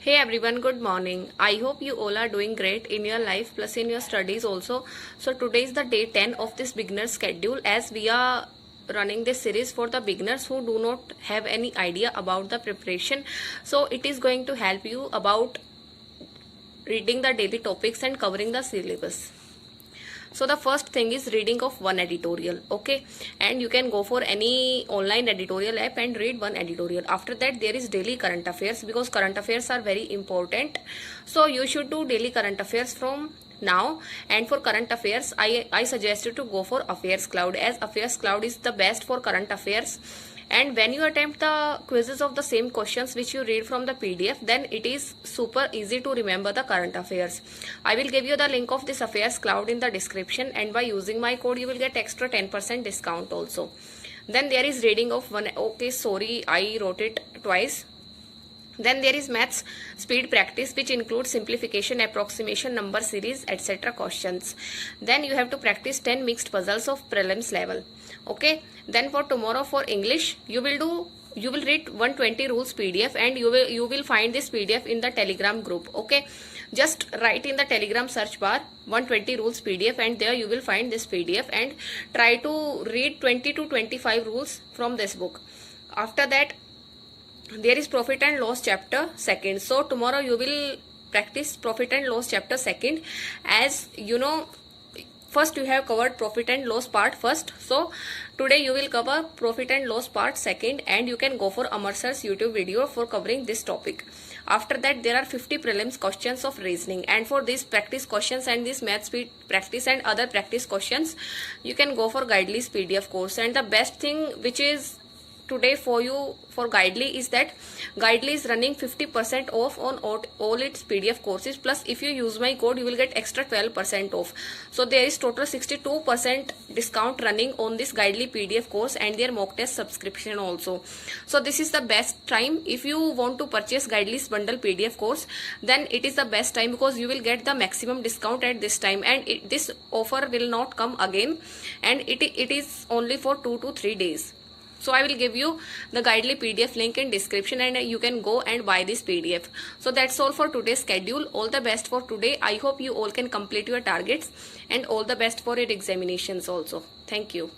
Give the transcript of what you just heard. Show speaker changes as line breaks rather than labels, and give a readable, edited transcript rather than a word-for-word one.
Hey everyone, good morning. I hope you all are doing great in your life plus in your studies also. So today is the day 10 of this beginner schedule as we are running this series for the beginners who do not have any idea about the preparation. So it is going to help you about reading the daily topics and covering the syllabus. So the first thing is reading of one editorial, okay, and you can go for any online editorial app and read one editorial. After that there is daily current affairs, because current affairs are very important, so you should do daily current affairs from now. And for current affairs I suggest you to go for Affairs Cloud, as Affairs Cloud is the best for current affairs. And when you attempt the quizzes of the same questions which you read from the PDF, then it is super easy to remember the current affairs. I will give you the link of this Affairs Cloud in the description, and by using my code you will get extra 10% discount also. Then there is reading of one, okay, sorry, I wrote it twice. Then there is maths speed practice, which includes simplification, approximation, number series, etc. questions. Then you have to practice 10 mixed puzzles of prelims level. Okay. Then for tomorrow for English, you will read 120 rules PDF, and you will find this PDF in the Telegram group. Okay. Just write in the Telegram search bar 120 rules PDF, and there you will find this PDF, and try to read 20 to 25 rules from this book. After that, there is profit and loss chapter second. So tomorrow you will practice profit and loss chapter second. As you know, first you have covered profit and loss part first, so today you will cover profit and loss part second, and you can go for Amar sir's YouTube video for covering this topic. After that there are 50 prelims questions of reasoning, and for these practice questions and this math speed practice and other practice questions, you can go for Guidely's PDF course. And the best thing which is today for you for Guidely is that Guidely is running 50% off on all its PDF courses, plus if you use my code you will get extra 12% off. So there is total 62% discount running on this Guidely PDF course and their mock test subscription also. So this is the best time. If you want to purchase Guidely's bundle PDF course, then it is the best time, because you will get the maximum discount at this time, and this offer will not come again, and it is only for 2 to 3 days. So I will give you the Guidely PDF link in description, and you can go and buy this PDF. So that's all for today's schedule. All the best for today. I hope you all can complete your targets, and all the best for your examinations also. Thank you.